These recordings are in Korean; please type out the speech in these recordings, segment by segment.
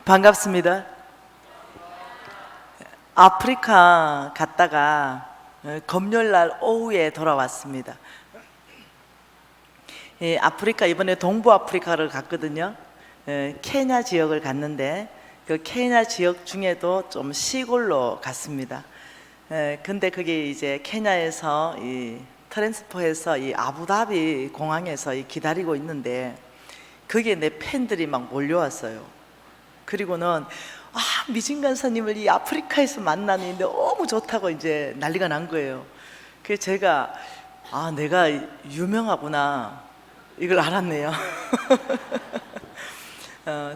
반갑습니다. 아프리카 갔다가 금요일날 오후에 돌아왔습니다. 아프리카 이번에 동부 아프리카를 갔거든요. 케냐 지역을 갔는데 그 케냐 지역 중에도 좀 시골로 갔습니다. 근데 그게 이제 케냐에서 이 트랜스포해서 이 아부다비 공항에서 기다리고 있는데 거기에 내 팬들이 막 몰려왔어요. 그리고는 미진 간사님을 이 아프리카에서 만나니 너무 좋다고 이제 난리가 난 거예요. 그래서 제가 내가 유명하구나 이걸 알았네요.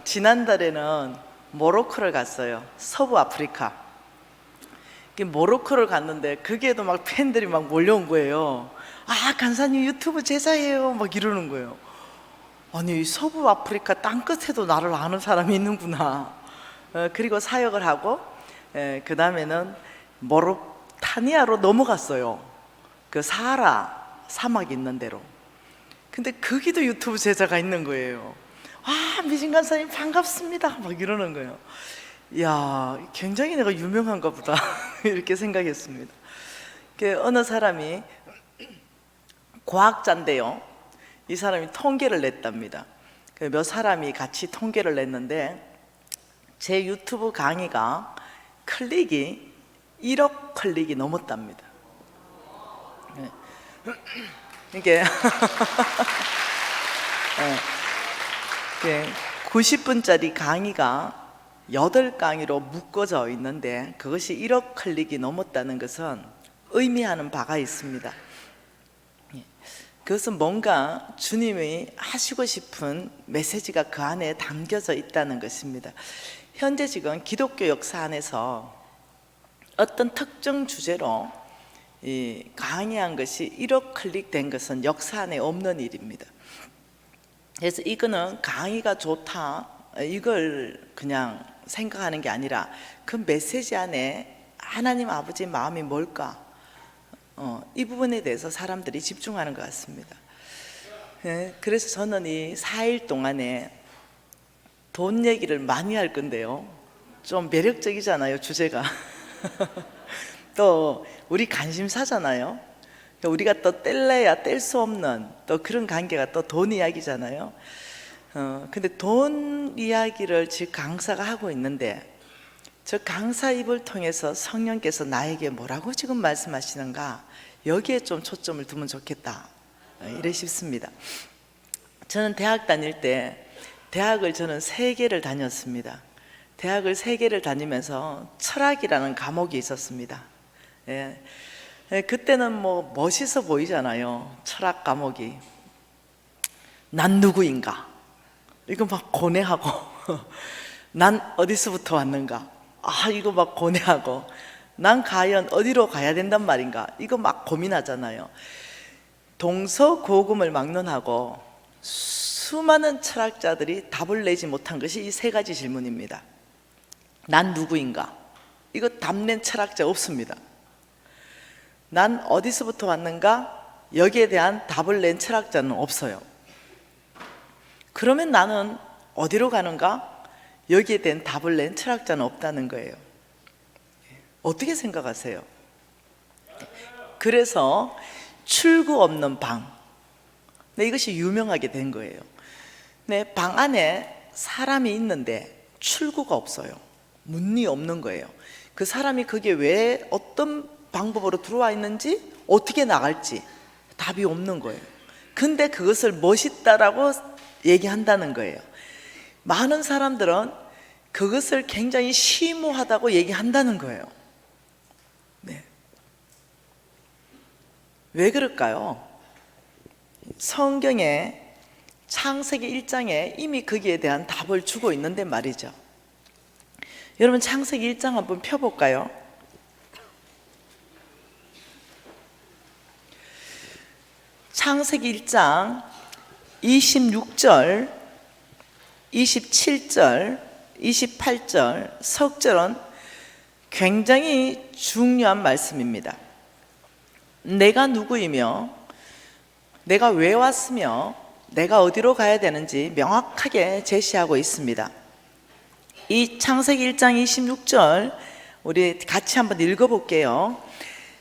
지난달에는 모로코를 갔어요. 서부 아프리카. 모로코를 갔는데 거기에도 막 팬들이 막 몰려온 거예요. 간사님 유튜브 제자예요 막 이러는 거예요. 아니 서부 아프리카 땅끝에도 나를 아는 사람이 있는구나. 그리고 사역을 하고 그 다음에는 모로타니아로 넘어갔어요. 그 사하라 사막 있는 데로. 근데 거기도 유튜브 제자가 있는 거예요. 미진 간사님 반갑습니다 막 이러는 거예요. 이야, 굉장히 내가 유명한가 보다 이렇게 생각했습니다. 어느 사람이 과학자인데요, 이 사람이 통계를 냈답니다. 몇 사람이 같이 통계를 냈는데 제 유튜브 강의가 클릭이 1억 클릭이 넘었답니다. 이게 90분짜리 강의가 8강의로 묶어져 있는데 그것이 1억 클릭이 넘었다는 것은 의미하는 바가 있습니다. 그것은 뭔가 주님이 하시고 싶은 메시지가 그 안에 담겨져 있다는 것입니다. 현재 지금 기독교 역사 안에서 어떤 특정 주제로 강의한 것이 1억 클릭된 것은 역사 안에 없는 일입니다. 그래서 이거는 강의가 좋다 이걸 그냥 생각하는 게 아니라 그 메시지 안에 하나님 아버지의 마음이 뭘까, 이 부분에 대해서 사람들이 집중하는 것 같습니다. 그래서 저는 이 4일 동안에 돈 얘기를 많이 할 건데요, 좀 매력적이잖아요 주제가. 또 우리 관심사잖아요. 우리가 또 뗄래야 뗄 수 없는 또 그런 관계가 또 돈 이야기잖아요. 근데 돈 이야기를 지금 강사가 하고 있는데 저 강사 입을 통해서 성령께서 나에게 뭐라고 지금 말씀하시는가, 여기에 좀 초점을 두면 좋겠다 이래 싶습니다. 저는 대학 다닐 때 대학을 저는 3개를 다녔습니다. 대학을 3개를 다니면서 철학이라는 과목이 있었습니다. 그때는 뭐 멋있어 보이잖아요. 철학 과목이. 난 누구인가? 이거 막 고뇌하고 난 어디서부터 왔는가? 이거 막 고뇌하고 난 과연 어디로 가야 된단 말인가? 이거 막 고민하잖아요. 동서고금을 막론하고 수많은 철학자들이 답을 내지 못한 것이 이 3가지 질문입니다. 난 누구인가? 이거 답 낸 철학자 없습니다. 난 어디서부터 왔는가? 여기에 대한 답을 낸 철학자는 없어요. 그러면 나는 어디로 가는가? 여기에 대한 답을 낸 철학자는 없다는 거예요. 어떻게 생각하세요? 그래서 출구 없는 방, 이것이 유명하게 된 거예요. 방 안에 사람이 있는데 출구가 없어요. 문이 없는 거예요. 그 사람이 거기에 왜 어떤 방법으로 들어와 있는지 어떻게 나갈지 답이 없는 거예요. 근데 그것을 멋있다라고 얘기한다는 거예요. 많은 사람들은 그것을 굉장히 심오하다고 얘기한다는 거예요. 왜 그럴까요? 성경에 창세기 1장에 이미 거기에 대한 답을 주고 있는데 말이죠. 여러분 창세기 1장 한번 펴볼까요? 창세기 1장 26절, 27절, 28절 석절은 굉장히 중요한 말씀입니다. 내가 누구이며 내가 왜 왔으며 내가 어디로 가야 되는지 명확하게 제시하고 있습니다. 이 창세기 1장 26절 우리 같이 한번 읽어볼게요.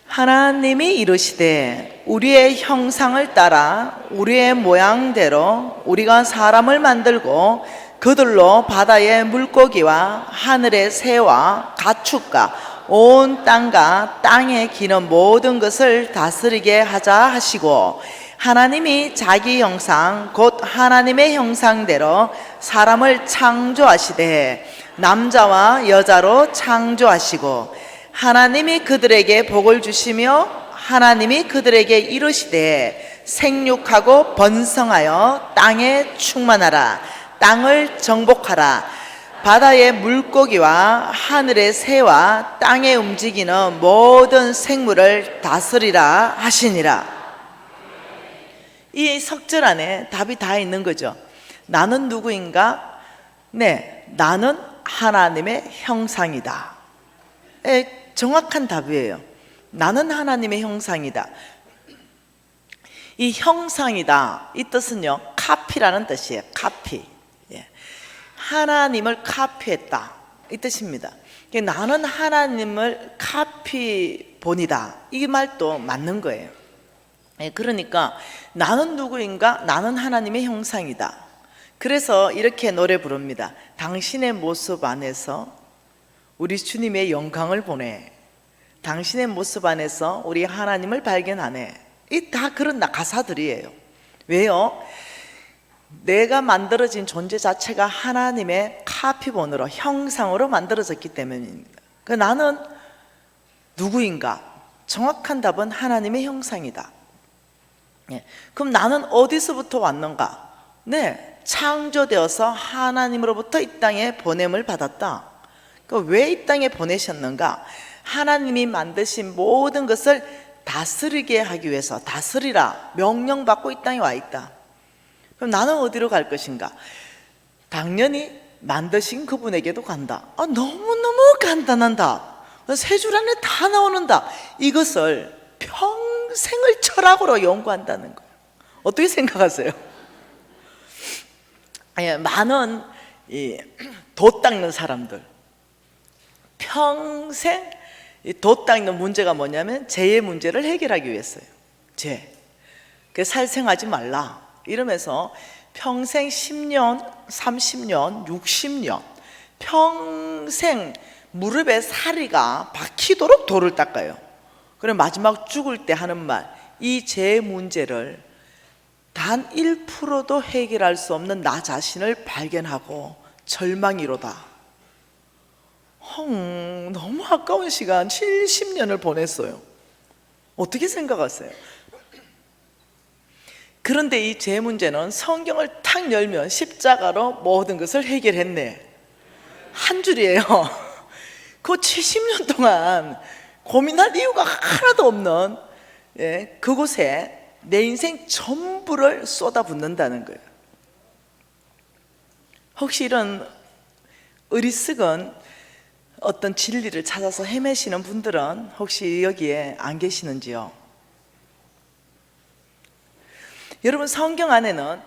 하나님이 이르시되 우리의 형상을 따라 우리의 모양대로 우리가 사람을 만들고 그들로 바다의 물고기와 하늘의 새와 가축과 온 땅과 땅에 기는 모든 것을 다스리게 하자 하시고, 하나님이 자기 형상 곧 하나님의 형상대로 사람을 창조하시되 남자와 여자로 창조하시고, 하나님이 그들에게 복을 주시며 하나님이 그들에게 이르시되 생육하고 번성하여 땅에 충만하라. 땅을 정복하라. 바다의 물고기와 하늘의 새와 땅에 움직이는 모든 생물을 다스리라 하시니라. 이 석절 안에 답이 다 있는 거죠. 나는 누구인가? 네, 나는 하나님의 형상이다. 정확한 답이에요. 나는 하나님의 형상이다. 이 형상이다, 이 뜻은요, 카피라는 뜻이에요. 카피. 하나님을 카피했다, 이 뜻입니다. 나는 하나님을 카피본이다, 이 말도 맞는 거예요. 그러니까 나는 누구인가? 나는 하나님의 형상이다. 그래서 이렇게 노래 부릅니다. 당신의 모습 안에서 우리 주님의 영광을 보내. 당신의 모습 안에서 우리 하나님을 발견하네. 이 다 그런 가사들이에요. 왜요? 내가 만들어진 존재 자체가 하나님의 카피본으로, 형상으로 만들어졌기 때문입니다. 나는 누구인가? 정확한 답은 하나님의 형상이다. 그럼 나는 어디서부터 왔는가? 네, 창조되어서 하나님으로부터 이 땅에 보냄을 받았다. 왜 이 땅에 보내셨는가? 하나님이 만드신 모든 것을 다스리게 하기 위해서, 다스리라 명령받고 이 땅에 와 있다. 그럼 나는 어디로 갈 것인가? 당연히 만드신 그분에게도 간다. 너무너무 간단한 답. 세 줄 안에 다 나오는 답. 이것을 평생을 철학으로 연구한다는 거예요. 어떻게 생각하세요? 많은 돛 닦는 사람들, 평생 돛 닦는 문제가 뭐냐면 죄의 문제를 해결하기 위해서요. 죄. 살생하지 말라 이러면서 평생 10년, 30년, 60년 평생 무릎에 사리가 박히도록 돌을 닦아요. 그럼 마지막 죽을 때 하는 말, 이 죄 문제를 단 1%도 해결할 수 없는 나 자신을 발견하고 절망이로다. 너무 아까운 시간 70년을 보냈어요. 어떻게 생각하세요? 그런데 이 죄 문제는 성경을 탁 열면 십자가로 모든 것을 해결했네, 한 줄이에요. 그 70년 동안 고민할 이유가 하나도 없는 그곳에 내 인생 전부를 쏟아붓는다는 거예요. 혹시 이런 어리석은 어떤 진리를 찾아서 헤매시는 분들은 혹시 여기에 안 계시는지요? 여러분, 성경 안에는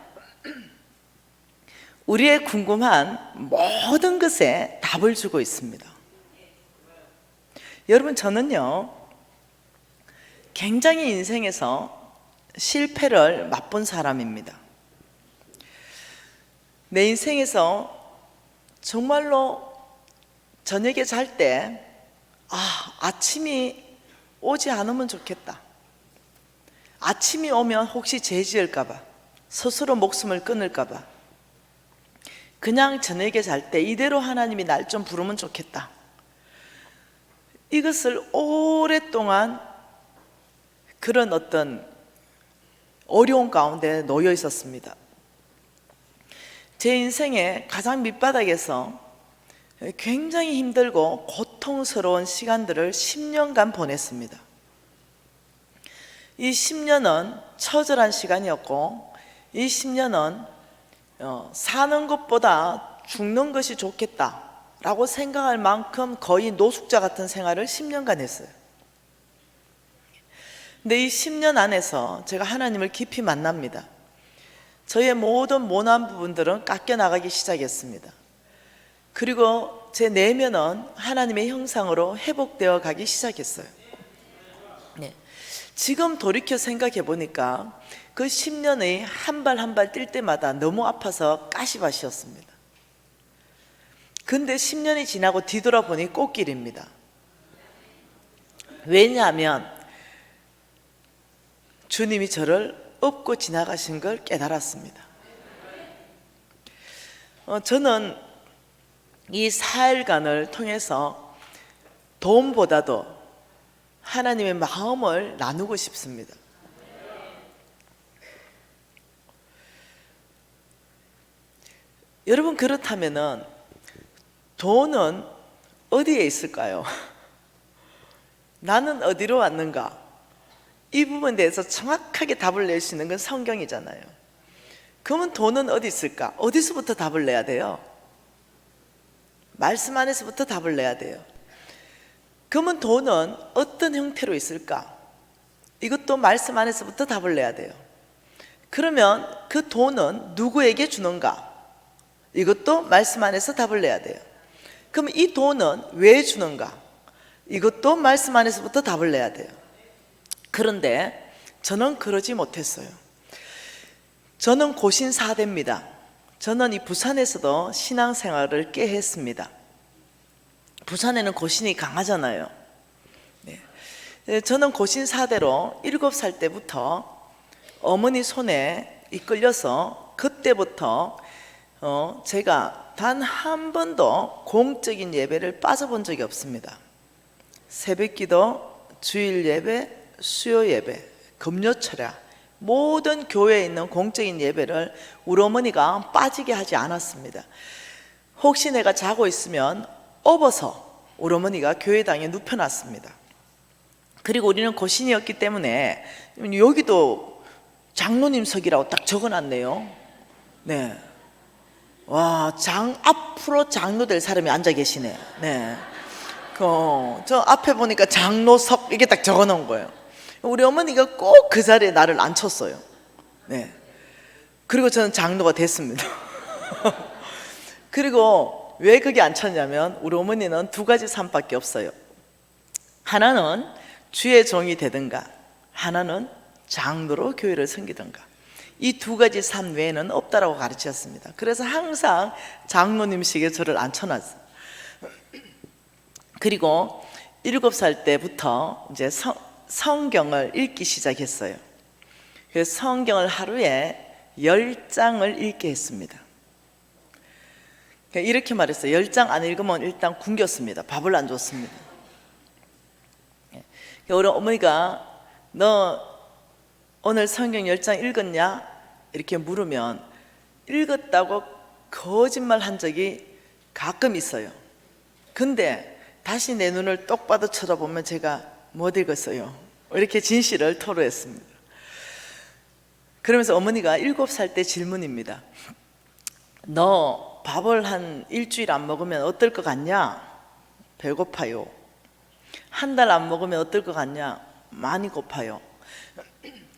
우리의 궁금한 모든 것에 답을 주고 있습니다. 여러분, 저는요 굉장히 인생에서 실패를 맛본 사람입니다. 내 인생에서 정말로 저녁에 잘 때 아침이 오지 않으면 좋겠다, 아침이 오면 혹시 죄 지을까 봐, 스스로 목숨을 끊을까 봐, 그냥 저녁에 잘 때 이대로 하나님이 날 좀 부르면 좋겠다, 이것을 오랫동안 그런 어떤 어려운 가운데 놓여 있었습니다. 제 인생의 가장 밑바닥에서 굉장히 힘들고 고통스러운 시간들을 10년간 보냈습니다. 이 10년은 처절한 시간이었고, 이 10년은 사는 것보다 죽는 것이 좋겠다라고 생각할 만큼 거의 노숙자 같은 생활을 10년간 했어요. 근데 이 10년 안에서 제가 하나님을 깊이 만납니다. 저의 모든 모난 부분들은 깎여 나가기 시작했습니다. 그리고 제 내면은 하나님의 형상으로 회복되어 가기 시작했어요. 네. 지금 돌이켜 생각해 보니까 그 10년의 한 발 한 발 뛸 때마다 너무 아파서 까시밭이었습니다. 근데 10년이 지나고 뒤돌아보니 꽃길입니다. 왜냐하면 주님이 저를 업고 지나가신 걸 깨달았습니다. 저는 이 4일간을 통해서 돈보다도 하나님의 마음을 나누고 싶습니다. 여러분, 그렇다면은 돈은 어디에 있을까요? 나는 어디로 왔는가? 이 부분에 대해서 정확하게 답을 낼 수 있는 건 성경이잖아요. 그러면 돈은 어디 있을까? 어디서부터 답을 내야 돼요? 말씀 안에서부터 답을 내야 돼요. 그러면 돈은 어떤 형태로 있을까? 이것도 말씀 안에서부터 답을 내야 돼요. 그러면 그 돈은 누구에게 주는가? 이것도 말씀 안에서 답을 내야 돼요. 그럼 이 돈은 왜 주는가? 이것도 말씀 안에서부터 답을 내야 돼요. 그런데 저는 그러지 못했어요. 저는 고신사대입니다. 저는 이 부산에서도 신앙생활을 꽤 했습니다. 부산에는 고신이 강하잖아요. 네. 저는 고신사대로 7살 때부터 어머니 손에 이끌려서 그때부터 제가 단 한 번도 공적인 예배를 빠져본 적이 없습니다. 새벽기도, 주일 예배, 수요 예배, 금요철야 모든 교회에 있는 공적인 예배를 우리 어머니가 빠지게 하지 않았습니다. 혹시 내가 자고 있으면 업어서 우리 어머니가 교회당에 눕혀놨습니다. 그리고 우리는 고신이었기 때문에 여기도 장로님석이라고 딱 적어놨네요. 네. 와, 앞으로 장로 될 사람이 앉아 계시네. 네. 저 앞에 보니까 장로석 이게 딱 적어 놓은 거예요. 우리 어머니가 꼭 그 자리에 나를 앉혔어요. 네. 그리고 저는 장로가 됐습니다. 그리고 왜 거기 앉혔냐면 우리 어머니는 두 가지 삶밖에 없어요. 하나는 주의 종이 되든가, 하나는 장로로 교회를 섬기든가. 이 두 가지 삶 외에는 없다라고 가르치셨습니다. 그래서 항상 장로님식에 저를 앉혀놨어요. 그리고 7살 때부터 이제 성경을 읽기 시작했어요. 그래서 성경을 하루에 10장을 읽게 했습니다. 이렇게 말했어요. 10장 안 읽으면 일단 굶겼습니다. 밥을 안 줬습니다. 우리 어머니가 너 오늘 성경 10장 읽었냐? 이렇게 물으면 읽었다고 거짓말 한 적이 가끔 있어요. 근데 다시 내 눈을 똑바로 쳐다보면 제가 못 읽었어요. 이렇게 진실을 토로했습니다. 그러면서 어머니가 7살 때 질문입니다. 너 밥을 한 일주일 안 먹으면 어떨 것 같냐? 배고파요. 한 달 안 먹으면 어떨 것 같냐? 많이 고파요.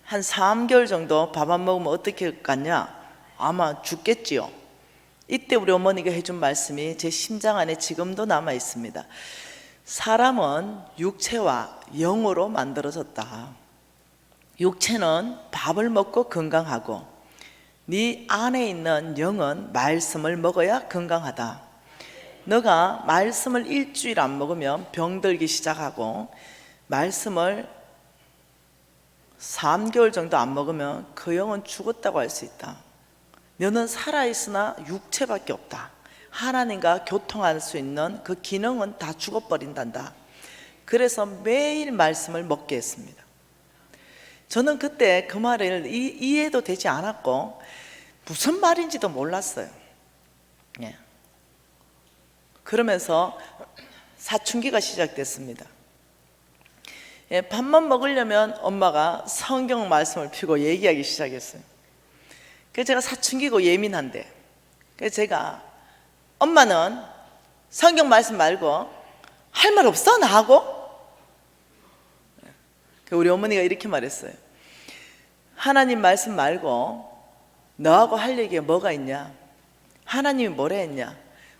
한 3개월 정도 밥 안 먹으면 어떻게 할 것 같냐? 아마 죽겠지요. 이때 우리 어머니가 해준 말씀이 제 심장 안에 지금도 남아 있습니다. 사람은 육체와 영으로 만들어졌다. 육체는 밥을 먹고 건강하고 네 안에 있는 영은 말씀을 먹어야 건강하다. 너가 말씀을 일주일 안 먹으면 병들기 시작하고 말씀을 3개월 정도 안 먹으면 그 영은 죽었다고 할 수 있다. 너는 살아있으나 육체밖에 없다. 하나님과 교통할 수 있는 그 기능은 다 죽어버린단다. 그래서 매일 말씀을 먹게 했습니다. 저는 그때 그 말을 이해도 되지 않았고 무슨 말인지도 몰랐어요. 예. 그러면서 사춘기가 시작됐습니다. 예, 밥만 먹으려면 엄마가 성경 말씀을 펴고 얘기하기 시작했어요. 그래서 제가 사춘기고 예민한데, 그래서 제가 엄마는 성경 말씀 말고 할 말 없어 나하고? 우리 어머니가 이렇게 말했어요. 하나님 말씀 말고 너하고 할 얘기가 뭐가 있냐? 하나님이 뭐라 했냐?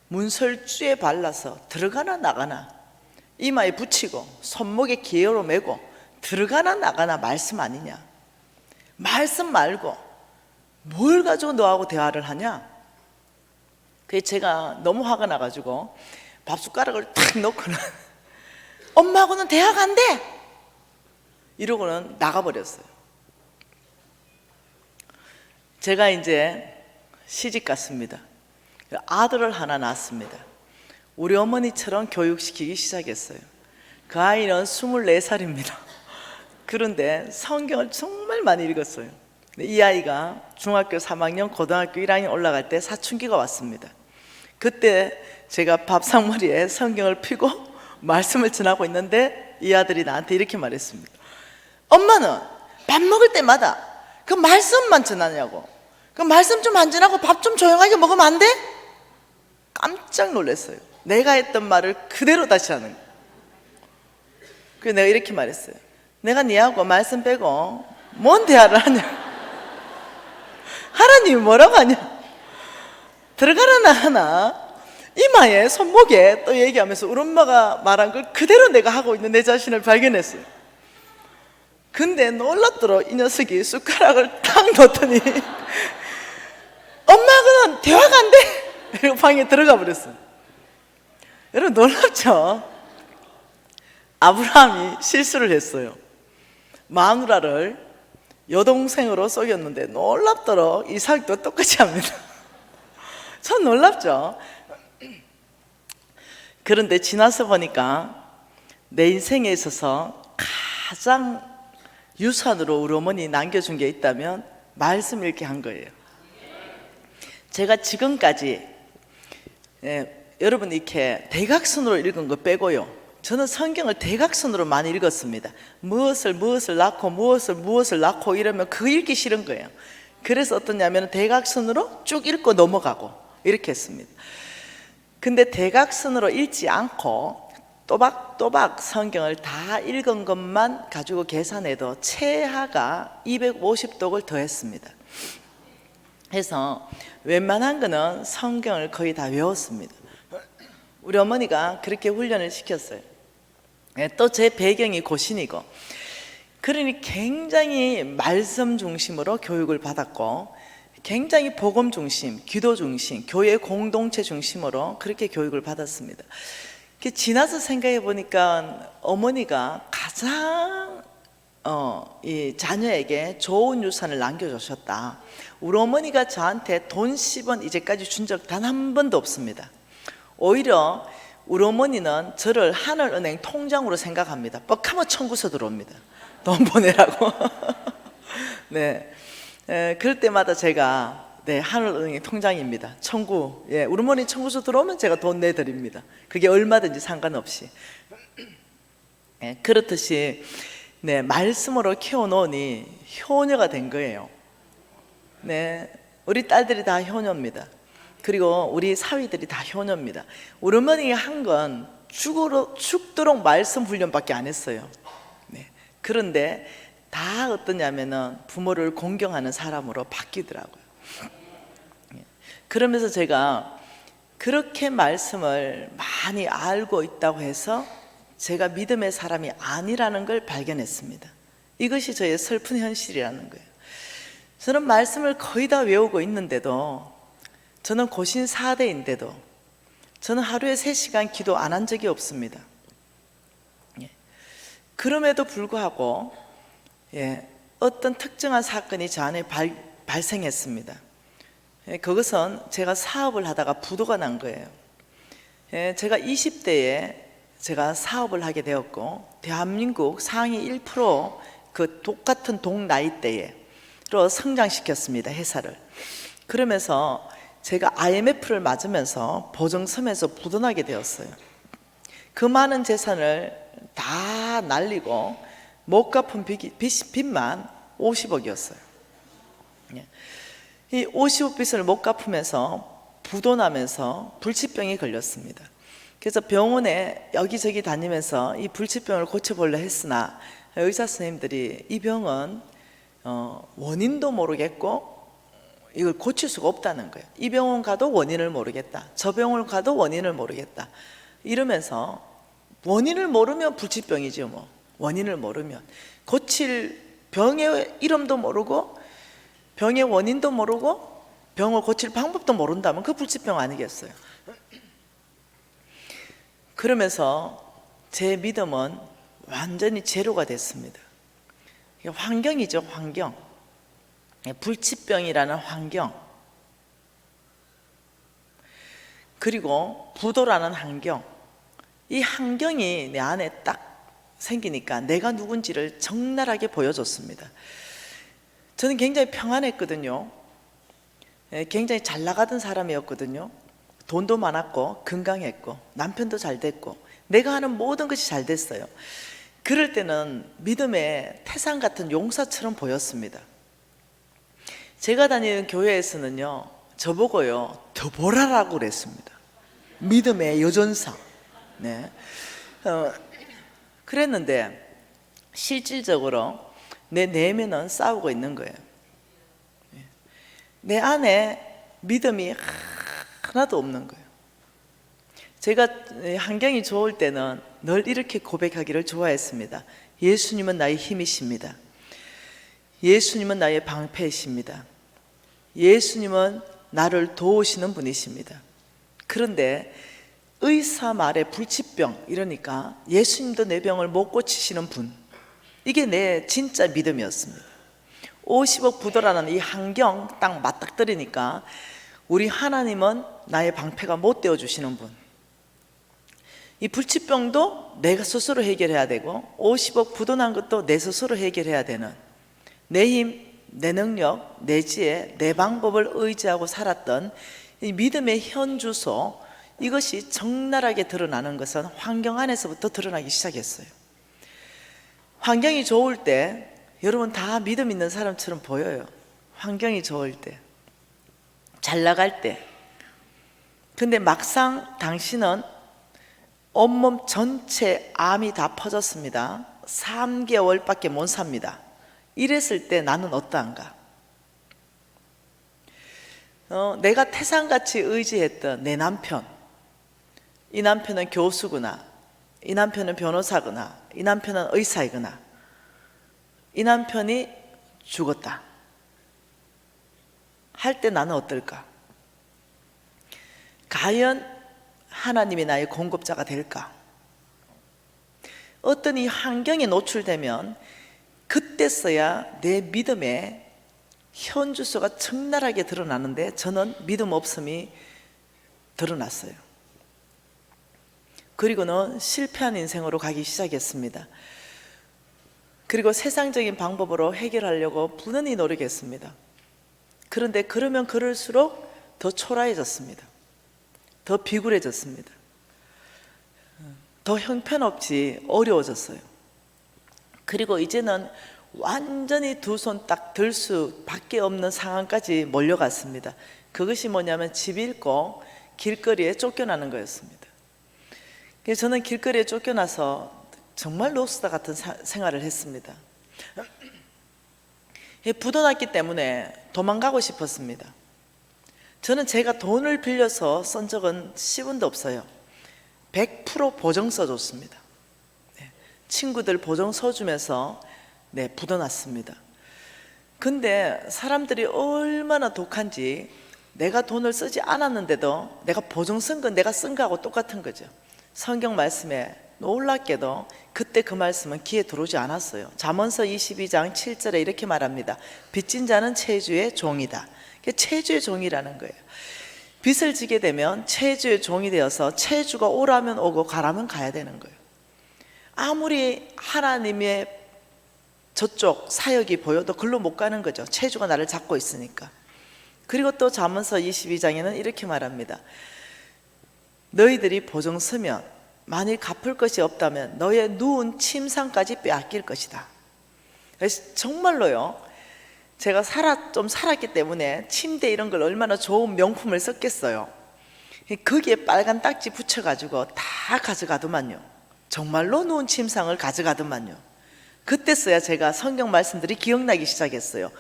문설주에 발라서 들어가나 나가나, 이마에 붙이고 손목에 기어로 메고 들어가나 나가나 말씀 아니냐. 말씀 말고 뭘 가지고 너하고 대화를 하냐. 그게 제가 너무 화가 나가지고 밥숟가락을 탁 놓고는 엄마하고는 대화가 안 돼! 이러고는 나가버렸어요. 제가 이제 시집 갔습니다. 아들을 하나 낳았습니다. 우리 어머니처럼 교육시키기 시작했어요. 그 아이는 24살입니다. 그런데 성경을 정말 많이 읽었어요. 이 아이가 중학교 3학년, 고등학교 1학년 올라갈 때 사춘기가 왔습니다. 그때 제가 밥상머리에 성경을 펴고 말씀을 전하고 있는데 이 아들이 나한테 이렇게 말했습니다. 엄마는 밥 먹을 때마다 그 말씀만 전하냐고. 그 말씀 좀 안 전하고 밥 좀 조용하게 먹으면 안 돼? 깜짝 놀랐어요. 내가 했던 말을 그대로 다시 하는 거예요. 그래서 내가 이렇게 말했어요. 내가 니하고 말씀 빼고 뭔 대화를 하냐. 하나님이 뭐라고 하냐. 들어가나 나가나 이마에 손목에 또 얘기하면서 우리 엄마가 말한 걸 그대로 내가 하고 있는 내 자신을 발견했어요. 근데 놀랍더러 이 녀석이 숟가락을 탁 놓더니 엄마하고는 대화가 안 돼! 이러고 방에 들어가 버렸어요. 여러분 놀랍죠? 아브라함이 실수를 했어요. 마누라를 여동생으로 속였는데 놀랍더러 이삭도 똑같이 합니다. 참 놀랍죠? 그런데 지나서 보니까 내 인생에 있어서 가장 유산으로 우리 어머니 남겨준 게 있다면 말씀 읽게 한 거예요. 제가 지금까지 여러분 이렇게 대각선으로 읽은 거 빼고요, 저는 성경을 대각선으로 많이 읽었습니다. 무엇을 낳고 무엇을 낳고 이러면 그거 읽기 싫은 거예요. 그래서 어떠냐면 대각선으로 쭉 읽고 넘어가고 이렇게 했습니다. 근데 대각선으로 읽지 않고 또박또박 성경을 다 읽은 것만 가지고 계산해도 최하가 250독을 더했습니다. 해서 웬만한 거는 성경을 거의 다 외웠습니다. 우리 어머니가 그렇게 훈련을 시켰어요. 또 제 배경이 고신이고, 그러니 굉장히 말씀 중심으로 교육을 받았고, 굉장히 복음 중심, 기도 중심, 교회 공동체 중심으로 그렇게 교육을 받았습니다. 지나서 생각해 보니까 어머니가 가장 이 자녀에게 좋은 유산을 남겨주셨다. 우리 어머니가 저한테 돈 10원 이제까지 준 적 단 한 번도 없습니다. 오히려 우리 어머니는 저를 하늘은행 통장으로 생각합니다. 뻑하면 청구서 들어옵니다. 돈 보내라고. 네, 그럴 때마다 제가 하늘은행 통장입니다. 청구, 우리 어머니 청구서 들어오면 제가 돈 내드립니다. 그게 얼마든지 상관없이. 그렇듯이 말씀으로 키워놓으니 효녀가 된 거예요. 우리 딸들이 다 효녀입니다. 그리고 우리 사위들이 다 효녀입니다. 우리 어머니가 한 건 죽도록 말씀 훈련밖에 안 했어요. 그런데 다 어떠냐면은 부모를 공경하는 사람으로 바뀌더라고요. 그러면서 제가 그렇게 말씀을 많이 알고 있다고 해서 제가 믿음의 사람이 아니라는 걸 발견했습니다. 이것이 저의 슬픈 현실이라는 거예요. 저는 말씀을 거의 다 외우고 있는데도, 저는 고신 4대인데도 저는 하루에 3시간 기도 안 한 적이 없습니다. 그럼에도 불구하고 어떤 특정한 사건이 저 안에 발생했습니다. 그것은 제가 사업을 하다가 부도가 난 거예요. 제가 20대에 제가 사업을 하게 되었고, 대한민국 상위 1% 그 똑같은 동나이대로 성장시켰습니다, 회사를. 그러면서 제가 IMF를 맞으면서 보증섬에서 부도나게 되었어요. 그 많은 재산을 다 날리고 못 갚은 빚만 50억이었어요. 이 50억 빚을 못 갚으면서 부도나면서 불치병이 걸렸습니다. 그래서 병원에 여기저기 다니면서 이 불치병을 고쳐보려 했으나 의사 선생님들이 이 병은 원인도 모르겠고 이걸 고칠 수가 없다는 거예요. 이 병원 가도 원인을 모르겠다, 저 병원 가도 원인을 모르겠다 이러면서, 원인을 모르면 불치병이죠. 뭐 원인을 모르면 고칠 병의 이름도 모르고 병의 원인도 모르고 병을 고칠 방법도 모른다면 그 불치병 아니겠어요? 그러면서 제 믿음은 완전히 제로가 됐습니다. 환경이죠, 환경. 불치병이라는 환경, 그리고 부도라는 환경, 이 환경이 내 안에 딱 생기니까 내가 누군지를 적나라하게 보여줬습니다. 저는 굉장히 평안했거든요. 굉장히 잘 나가던 사람이었거든요. 돈도 많았고 건강했고 남편도 잘 됐고 내가 하는 모든 것이 잘 됐어요. 그럴 때는 믿음의 태산 같은 용사처럼 보였습니다. 제가 다니는 교회에서는요, 저보고요 더 보라라고 그랬습니다. 믿음의 여전사. 네. 그랬는데 실질적으로 내 내면은 싸우고 있는 거예요. 내 안에 믿음이 하나도 없는 거예요. 제가 환경이 좋을 때는 늘 이렇게 고백하기를 좋아했습니다. 예수님은 나의 힘이십니다. 예수님은 나의 방패이십니다. 예수님은 나를 도우시는 분이십니다. 그런데 의사 말에 불치병 이러니까 예수님도 내 병을 못 고치시는 분, 이게 내 진짜 믿음이었습니다. 50억 부도라는 이 환경 딱 맞닥뜨리니까 우리 하나님은 나의 방패가 못 되어주시는 분, 이 불치병도 내가 스스로 해결해야 되고 50억 부도 난 것도 내 스스로 해결해야 되는, 내 힘, 내 능력, 내 지혜, 내 방법을 의지하고 살았던 이 믿음의 현주소, 이것이 적나라하게 드러나는 것은 환경 안에서부터 드러나기 시작했어요. 환경이 좋을 때 여러분 다 믿음 있는 사람처럼 보여요. 환경이 좋을 때, 잘 나갈 때. 근데 막상 당신은 온몸 전체 암이 다 퍼졌습니다. 3개월밖에 못 삽니다. 이랬을 때 나는 어떠한가? 내가 태산같이 의지했던 내 남편, 이 남편은 교수구나, 이 남편은 변호사구나, 이 남편은 의사이구나, 이 남편이 죽었다 할 때 나는 어떨까? 과연 하나님이 나의 공급자가 될까? 어떤 이 환경에 노출되면 그때서야 내 믿음의 현주소가 적나라하게 드러나는데, 저는 믿음 없음이 드러났어요. 그리고는 실패한 인생으로 가기 시작했습니다. 그리고 세상적인 방법으로 해결하려고 부단히 노력했습니다. 그런데 그러면 그럴수록 더 초라해졌습니다. 더 비굴해졌습니다. 더 형편없이 어려워졌어요. 그리고 이제는 완전히 두 손 딱 들 수밖에 없는 상황까지 몰려갔습니다. 그것이 뭐냐면 집 잃고 길거리에 쫓겨나는 거였습니다. 그래서 저는 길거리에 쫓겨나서 정말 로스타 같은 생활을 했습니다. 부도났기 때문에 도망가고 싶었습니다. 저는 제가 돈을 빌려서 쓴 적은 10원도 없어요. 100% 보증 써줬습니다. 친구들 보증 써주면서 부도났습니다. 근데 사람들이 얼마나 독한지, 내가 돈을 쓰지 않았는데도 내가 보증 쓴 건 내가 쓴 거하고 똑같은 거죠. 성경 말씀에 놀랍게도 그때 그 말씀은 귀에 들어오지 않았어요. 잠언서 22장 7절에 이렇게 말합니다. 빚진 자는 채주의 종이다. 채주의 종이라는 거예요. 빚을 지게 되면 채주의 종이 되어서 채주가 오라면 오고 가라면 가야 되는 거예요. 아무리 하나님의 저쪽 사역이 보여도 글로 못 가는 거죠. 채주가 나를 잡고 있으니까. 그리고 또 잠언서 22장에는 이렇게 말합니다. 너희들이 보증 서면 만일 갚을 것이 없다면 너의 누운 침상까지 빼앗길 것이다. 그래서 정말로요, 제가 좀 살았기 때문에 침대 이런 걸 얼마나 좋은 명품을 썼겠어요. 거기에 빨간 딱지 붙여가지고 다 가져가더만요. 정말로 누운 침상을 가져가더만요. 그때서야 제가 성경 말씀들이 기억나기 시작했어요.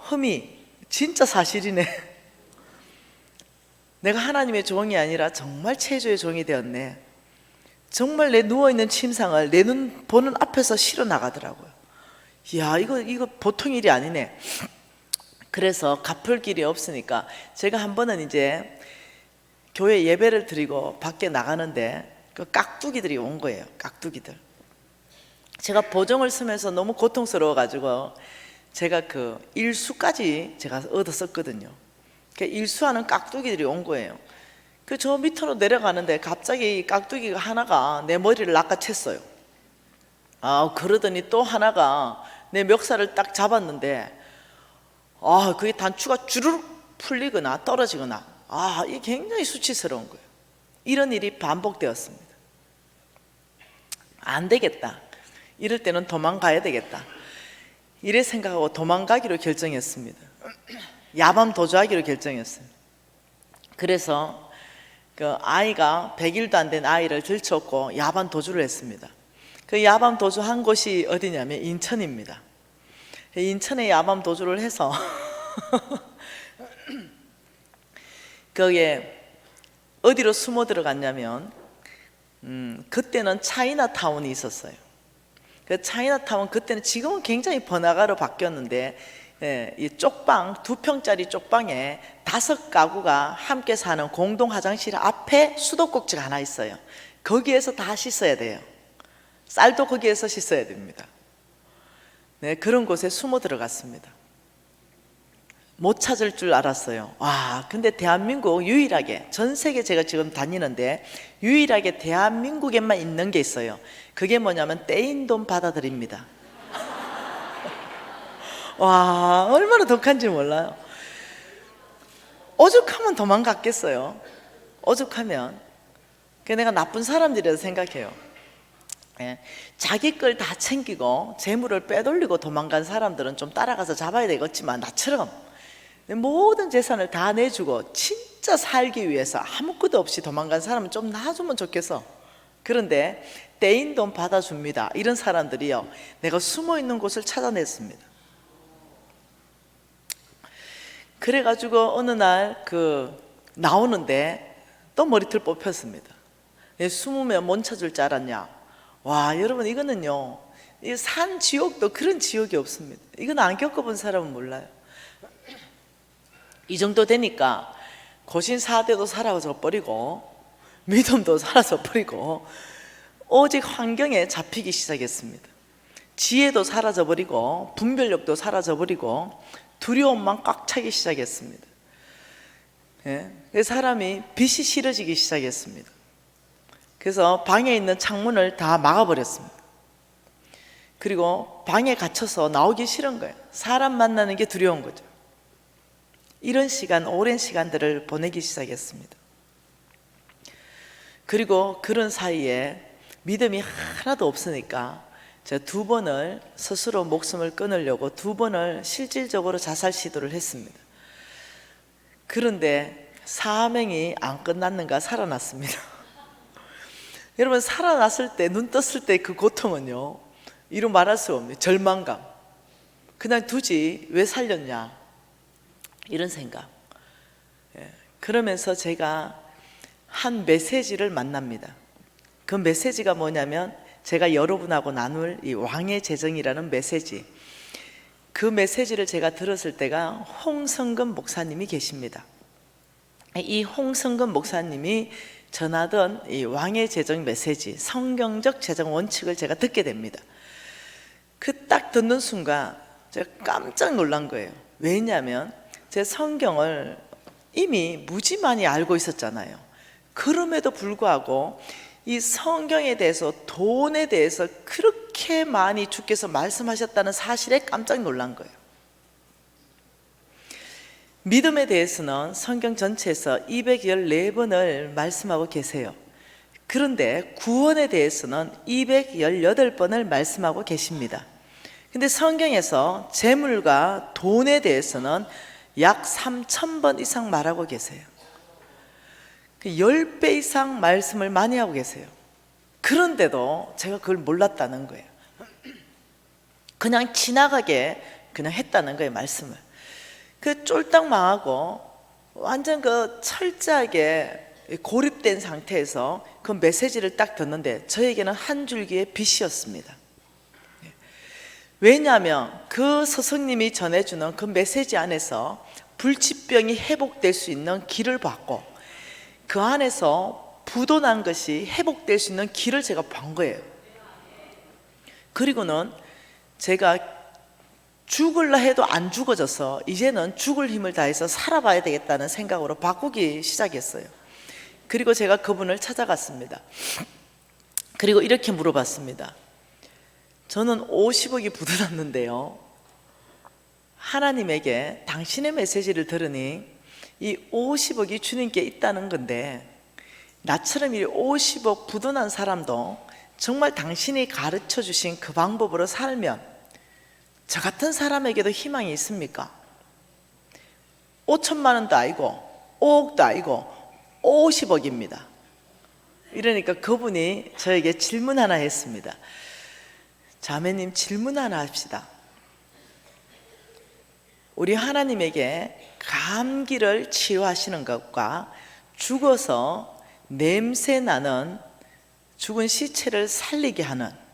흠이 진짜 사실이네. 내가 하나님의 종이 아니라 정말 체조의 종이 되었네. 정말 내 누워있는 침상을 내 눈 보는 앞에서 실어 나가더라고요. 이야, 이거 보통 일이 아니네. 그래서 갚을 길이 없으니까 제가 한 번은 이제 교회 예배를 드리고 밖에 나가는데 그 깍두기들이 온 거예요. 깍두기들. 제가 보정을 쓰면서 너무 고통스러워 가지고 제가 그 일수까지 제가 얻었었거든요. 그 일수하는 깍두기들이 온 거예요. 그 저 밑으로 내려가는데 갑자기 깍두기가 하나가 내 머리를 낚아챘어요. 그러더니 또 하나가 내 멱살을 딱 잡았는데 그게 단추가 주르륵 풀리거나 떨어지거나 이게 굉장히 수치스러운 거예요. 이런 일이 반복되었습니다. 안 되겠다. 이럴 때는 도망가야 되겠다. 이래 생각하고 도망가기로 결정했습니다. 야밤 도주하기로 결정했어요. 그래서 그 아이가 100일도 안 된 아이를 들쳤고 야밤 도주를 했습니다. 그 야밤 도주한 곳이 어디냐면 인천입니다. 인천에 야밤 도주를 해서 거기에 어디로 숨어 들어갔냐면 그때는 차이나타운이 있었어요. 그 차이나타운 그때는 지금은 굉장히 번화가로 바뀌었는데 이 쪽방 2평짜리 쪽방에 5가구가 함께 사는 공동 화장실 앞에 수도꼭지가 하나 있어요. 거기에서 다 씻어야 돼요. 쌀도 거기에서 씻어야 됩니다. 네, 그런 곳에 숨어 들어갔습니다. 못 찾을 줄 알았어요. 근데 대한민국 유일하게, 전 세계 제가 지금 다니는데 유일하게 대한민국에만 있는 게 있어요. 그게 뭐냐면 떼인 돈 받아들입니다. 와, 얼마나 독한지 몰라요. 오죽하면 도망갔겠어요. 오죽하면. 내가 나쁜 사람들이라고 생각해요. 자기 걸 다 챙기고 재물을 빼돌리고 도망간 사람들은 좀 따라가서 잡아야 되겠지만 나처럼 모든 재산을 다 내주고 진짜 살기 위해서 아무것도 없이 도망간 사람은 좀 놔주면 좋겠어. 그런데 떼인 돈 받아줍니다. 이런 사람들이요, 내가 숨어있는 곳을 찾아냈습니다. 그래가지고 어느 날 나오는데 또 머리털 뽑혔습니다. 숨으면 못 찾을 줄 알았냐? 와, 여러분, 이거는요, 이 산 지옥도 그런 지옥이 없습니다. 이건 안 겪어본 사람은 몰라요. 이 정도 되니까 고신사대도 사라져 버리고 믿음도 사라져 버리고 오직 환경에 잡히기 시작했습니다. 지혜도 사라져 버리고 분별력도 사라져 버리고 두려움만 꽉 차기 시작했습니다. 사람이 빛이 싫어지기 시작했습니다. 그래서 방에 있는 창문을 다 막아버렸습니다. 그리고 방에 갇혀서 나오기 싫은 거예요. 사람 만나는 게 두려운 거죠. 이런 시간, 오랜 시간들을 보내기 시작했습니다. 그리고 그런 사이에 믿음이 하나도 없으니까 제가 2번을 스스로 목숨을 끊으려고 2번을 실질적으로 자살 시도를 했습니다. 그런데 사명이 안 끝났는가 살아났습니다. 여러분, 살아났을 때, 눈 떴을 때 그 고통은요, 이루 말할 수 없는 절망감. 그냥 두지 왜 살렸냐, 이런 생각. 그러면서 제가 한 메시지를 만납니다. 그 메시지가 뭐냐면 제가 여러분하고 나눌 이 왕의 재정이라는 메시지. 그 메시지를 제가 들었을 때가 홍성근 목사님이 계십니다. 이 홍성근 목사님이 전하던 이 왕의 재정 메시지, 성경적 재정 원칙을 제가 듣게 됩니다. 그 딱 듣는 순간 제가 깜짝 놀란 거예요. 왜냐하면 제 성경을 이미 무지 많이 알고 있었잖아요. 그럼에도 불구하고 이 성경에 대해서, 돈에 대해서 그렇게 많이 주께서 말씀하셨다는 사실에 깜짝 놀란 거예요. 믿음에 대해서는 성경 전체에서 214번을 말씀하고 계세요. 그런데 구원에 대해서는 218번을 말씀하고 계십니다. 근데 성경에서 재물과 돈에 대해서는 약 3,000번 이상 말하고 계세요. 10배 이상 말씀을 많이 하고 계세요. 그런데도 제가 그걸 몰랐다는 거예요. 그냥 지나가게 그냥 했다는 거예요, 말씀을. 그 쫄딱 망하고 완전 그 철저하게 고립된 상태에서 그 메시지를 딱 듣는데 저에게는 한 줄기의 빛이었습니다. 왜냐하면 그 스승님이 전해주는 그 메시지 안에서 불치병이 회복될 수 있는 길을 봤고, 그 안에서 부도 난 것이 회복될 수 있는 길을 제가 본 거예요. 그리고는 제가 죽을라 해도 안 죽어져서 이제는 죽을 힘을 다해서 살아봐야 되겠다는 생각으로 바꾸기 시작했어요. 그리고 제가 그분을 찾아갔습니다. 그리고 이렇게 물어봤습니다. 저는 50억이 부도났는데요, 하나님에게 당신의 메시지를 들으니 이 50억이 주님께 있다는 건데, 나처럼 이 50억 부도난 사람도 정말 당신이 가르쳐 주신 그 방법으로 살면 저 같은 사람에게도 희망이 있습니까? 5천만 원도 아니고 5억도 아니고 50억입니다. 이러니까 그분이 저에게 질문 하나 했습니다. 자매님, 질문 하나 합시다. 우리 하나님에게 감기를 치유하시는 것과 죽어서 냄새 나는 죽은 시체를 살리게 하는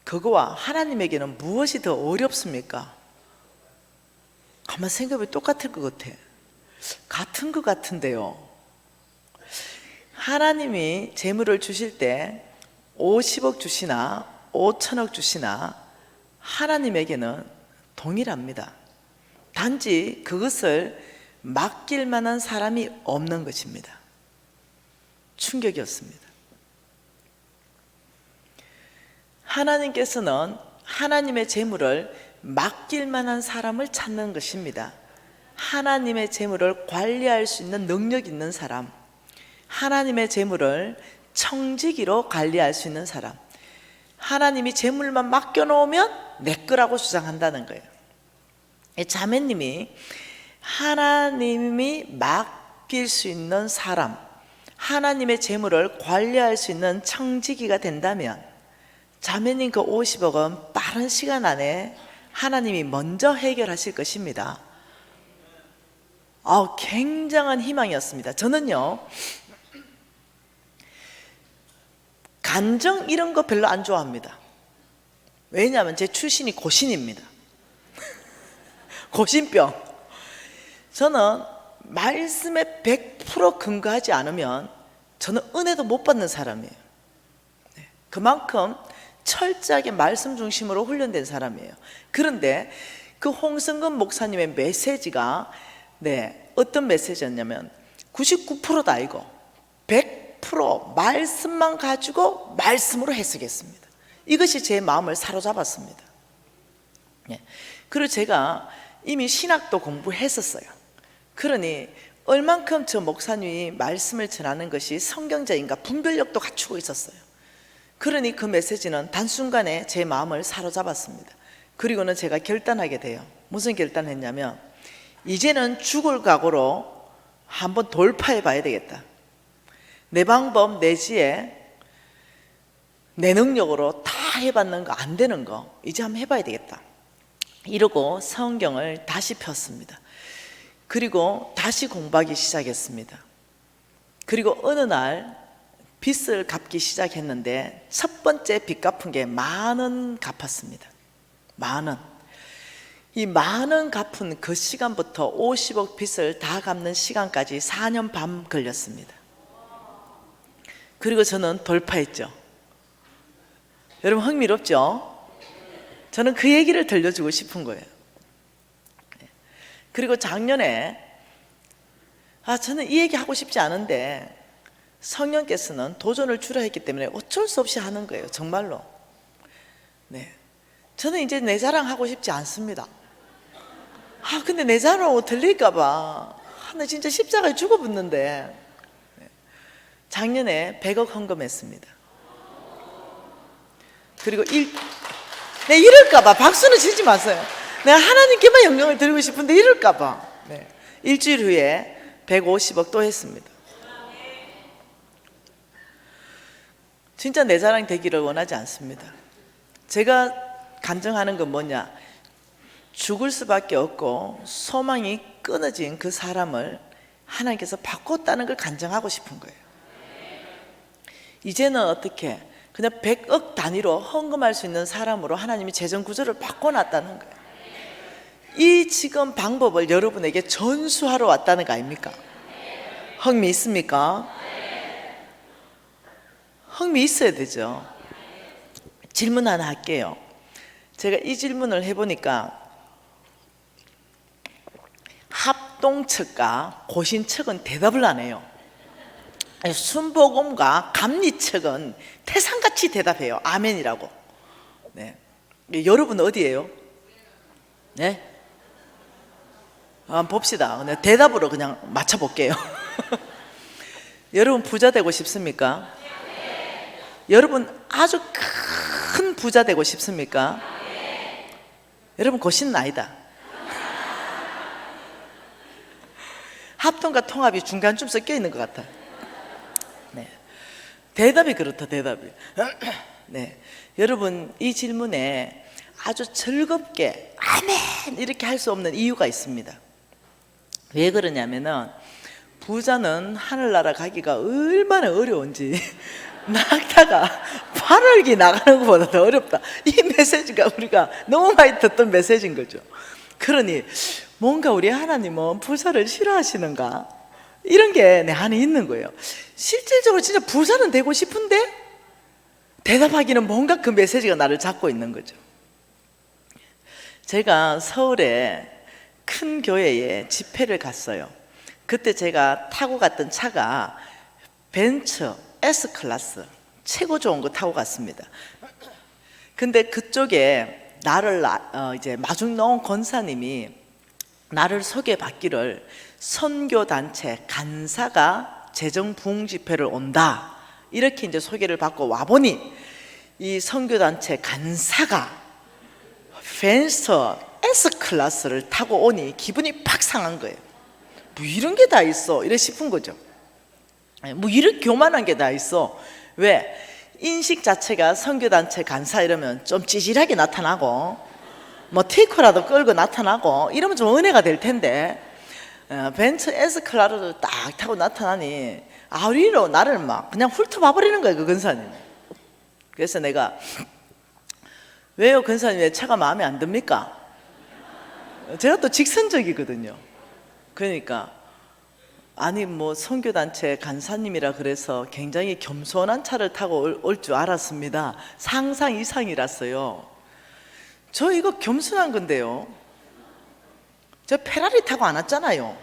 그거와 하나님에게는 무엇이 더 어렵습니까? 가만 생각해보면 똑같을 것 같아. 같은 것 같은데요. 하나님이 재물을 주실 때 50억 주시나 5천억 주시나 하나님에게는 동일합니다. 단지 그것을 맡길 만한 사람이 없는 것입니다. 충격이었습니다. 하나님께서는 하나님의 재물을 맡길 만한 사람을 찾는 것입니다. 하나님의 재물을 관리할 수 있는 능력 있는 사람, 하나님의 재물을 청지기로 관리할 수 있는 사람, 하나님이 재물만 맡겨놓으면 내 거라고 주장한다는 거예요. 자매님이 하나님이 맡길 수 있는 사람, 하나님의 재물을 관리할 수 있는 청지기가 된다면 자매님 그 50억은 빠른 시간 안에 하나님이 먼저 해결하실 것입니다. 굉장한 희망이었습니다. 저는요, 간정 이런 거 별로 안 좋아합니다. 왜냐하면 제 출신이 고신입니다. 고신병. 저는 말씀에 100% 근거하지 않으면 저는 은혜도 못 받는 사람이에요. 그만큼 철저하게 말씀 중심으로 훈련된 사람이에요. 그런데 그 홍성근 목사님의 메시지가 어떤 메시지였냐면 99%도 아니고 100% 말씀만 가지고 말씀으로 해석했습니다. 이것이 제 마음을 사로잡았습니다. 그리고 제가 이미 신학도 공부했었어요. 그러니 얼만큼 저 목사님이 말씀을 전하는 것이 성경적인가 분별력도 갖추고 있었어요. 그러니 그 메시지는 단순간에 제 마음을 사로잡았습니다. 그리고는 제가 결단하게 돼요. 무슨 결단을 했냐면, 이제는 죽을 각오로 한번 돌파해 봐야 되겠다. 내 방법, 내 지혜, 내 능력으로 다 해봤는 거 안 되는 거 이제 한번 해봐야 되겠다. 이러고 성경을 다시 폈습니다. 그리고 다시 공부하기 시작했습니다. 그리고 어느 날 빚을 갚기 시작했는데 첫 번째 빚 갚은 게 10,000원 갚았습니다. 10,000원. 이 10,000원 갚은 그 시간부터 50억 빚을 다 갚는 시간까지 4년 반 걸렸습니다. 그리고 저는 돌파했죠. 여러분 흥미롭죠? 저는 그 얘기를 들려주고 싶은 거예요. 그리고 작년에 저는 이 얘기 하고 싶지 않은데 성령께서는 도전을 주라 했기 때문에 어쩔 수 없이 하는 거예요. 정말로. 저는 이제 내 자랑하고 싶지 않습니다. 근데 내 자랑 들릴까 봐. 나 진짜 십자가에 죽어붙는데. 작년에 100억 헌금했습니다. 그리고 이럴까 봐. 박수는 치지 마세요. 내가 하나님께만 영광을 드리고 싶은데 이럴까 봐. 일주일 후에 150억 또 했습니다. 진짜 내 자랑 되기를 원하지 않습니다. 제가 간증하는 건 뭐냐, 죽을 수밖에 없고 소망이 끊어진 그 사람을 하나님께서 바꿨다는 걸 간증하고 싶은 거예요. 이제는 어떻게 그냥 100억 단위로 헌금할 수 있는 사람으로 하나님이 재정 구조를 바꿔놨다는 거예요. 이 지금 방법을 여러분에게 전수하러 왔다는 거 아닙니까? 흥미 있습니까? 흥미 있어야 되죠. 질문 하나 할게요. 제가 이 질문을 해보니까 합동 측과 고신 측은 대답을 안 해요. 순복음과 감리 측은 태산같이 대답해요. 아멘이라고. 네. 여러분 어디예요? 네? 한번 봅시다. 그냥 대답으로 그냥 맞춰볼게요. 여러분 부자 되고 싶습니까? 여러분 아주 큰 부자 되고 싶습니까? 여러분 고신은 아니다. 합동과 통합이 중간쯤 섞여 있는 것 같아. 네. 대답이 그렇다. 대답이. 네. 여러분 이 질문에 아주 즐겁게 아멘 이렇게 할 수 없는 이유가 있습니다. 왜 그러냐면은 부자는 하늘나라 가기가 얼마나 어려운지 낙타가 8월기 나가는 것보다 더 어렵다. 이 메시지가 우리가 너무 많이 듣던 메시지인 거죠. 그러니 뭔가 우리 하나님은 부자를 싫어하시는가? 이런 게 내 안에 있는 거예요. 실질적으로 진짜 부자는 되고 싶은데 대답하기는 뭔가 그 메시지가 나를 잡고 있는 거죠. 제가 서울에 큰 교회에 집회를 갔어요. 그때 제가 타고 갔던 차가 벤츠 S클래스 최고 좋은 거 타고 갔습니다. 근데 그쪽에 나를 이제 마중 나온 권사님이 나를 소개받기를 선교단체 간사가 재정 부흥 집회를 온다 이렇게 이제 소개를 받고 와보니 이 선교단체 간사가 벤츠 S클래스를 타고 오니 기분이 팍 상한 거예요. 뭐 이런 게 다 있어 이래 싶은 거죠. 뭐 이렇게 교만한 게 다 있어. 왜? 인식 자체가 선교단체 간사 이러면 좀 찌질하게 나타나고 뭐 티코라도 끌고 나타나고 이러면 좀 은혜가 될 텐데 벤츠 S클래스를 딱 타고 나타나니 아우리로 나를 막 그냥 훑어봐버리는 거예요. 그 근사님. 그래서 내가 왜요 근사님 왜 차가 마음에 안 듭니까? 제가 또 직선적이거든요. 그러니까 아니 뭐 선교단체 간사님이라 그래서 굉장히 겸손한 차를 타고 올 줄 알았습니다. 상상 이상이랐어요. 저 이거 겸손한 건데요. 저 페라리 타고 안 왔잖아요.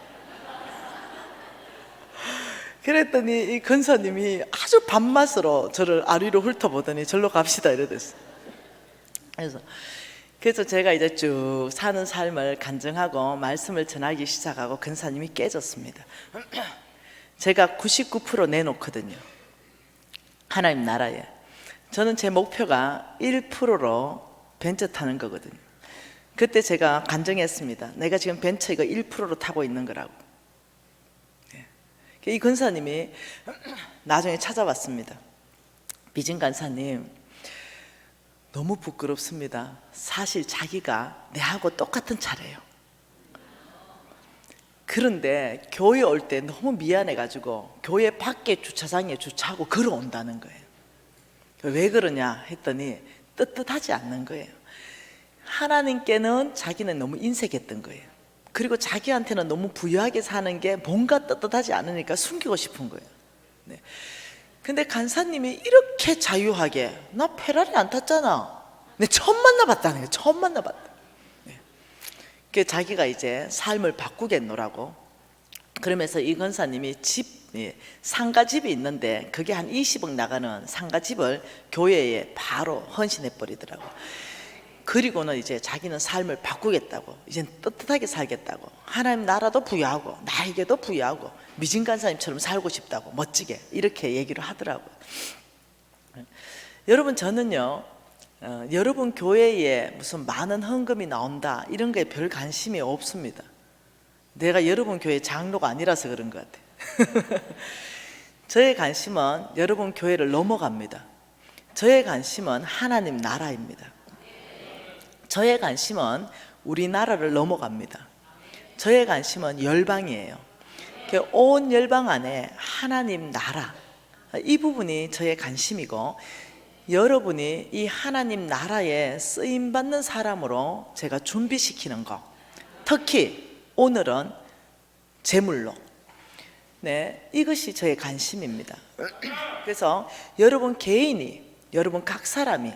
그랬더니 이 근사님이 아주 밥맛으로 저를 아리로 훑어보더니 절로 갑시다 이러댔어요. 그래서 제가 이제 쭉 사는 삶을 간증하고 말씀을 전하기 시작하고 근사님이 깨졌습니다. 제가 99% 내놓거든요. 하나님 나라에. 저는 제 목표가 1%로 벤츠 타는 거거든요. 그때 제가 간증했습니다. 내가 지금 벤츠 이거 1%로 타고 있는 거라고. 이 근사님이 나중에 찾아왔습니다. 미진 간사님 너무 부끄럽습니다. 사실 자기가 내하고 똑같은 차래요. 그런데 교회 올 때 너무 미안해가지고 교회 밖에 주차장에 주차하고 걸어온다는 거예요. 왜 그러냐 했더니 떳떳하지 않는 거예요. 하나님께는 자기는 너무 인색했던 거예요. 그리고 자기한테는 너무 부유하게 사는 게 뭔가 떳떳하지 않으니까 숨기고 싶은 거예요. 네. 근데 간사님이 이렇게 자유하게 나 페라리 안 탔잖아. 근데 처음 만나봤다는 거예요. 처음 만나봤다. 네. 그 자기가 이제 삶을 바꾸겠노라고 그러면서 이 권사님이 상가집이 있는데 그게 한 20억 나가는 상가집을 교회에 바로 헌신해 버리더라고. 그리고는 이제 자기는 삶을 바꾸겠다고, 이젠 떳떳하게 살겠다고, 하나님 나라도 부여하고 나에게도 부여하고 미진 간사님처럼 살고 싶다고 멋지게 이렇게 얘기를 하더라고요. 여러분 저는요 여러분 교회에 무슨 많은 헌금이 나온다 이런 거에 별 관심이 없습니다. 내가 여러분 교회 장로가 아니라서 그런 것 같아요. 저의 관심은 여러분 교회를 넘어갑니다. 저의 관심은 하나님 나라입니다. 저의 관심은 우리나라를 넘어갑니다. 저의 관심은 열방이에요. 온 열방 안에 하나님 나라, 이 부분이 저의 관심이고, 여러분이 이 하나님 나라에 쓰임받는 사람으로 제가 준비시키는 것, 특히 오늘은 제물로, 네, 이것이 저의 관심입니다. 그래서 여러분 개인이, 여러분 각 사람이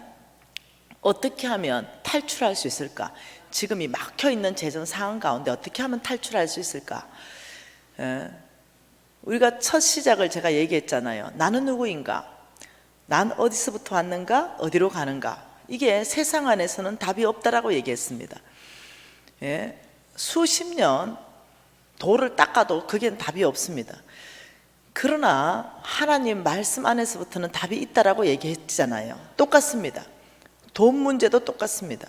어떻게 하면 탈출할 수 있을까? 지금 이 막혀있는 재정 상황 가운데 어떻게 하면 탈출할 수 있을까? 우리가 첫 시작을 제가 얘기했잖아요. 나는 누구인가? 난 어디서부터 왔는가? 어디로 가는가? 이게 세상 안에서는 답이 없다라고 얘기했습니다. 예, 수십 년 돌을 닦아도 그게 답이 없습니다. 그러나 하나님 말씀 안에서부터는 답이 있다라고 얘기했잖아요. 똑같습니다. 돈 문제도 똑같습니다.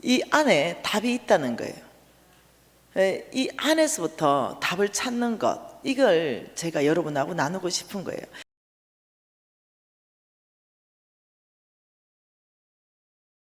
이 안에 답이 있다는 거예요. 이 안에서부터 답을 찾는 것, 이걸 제가 여러분하고 나누고 싶은 거예요.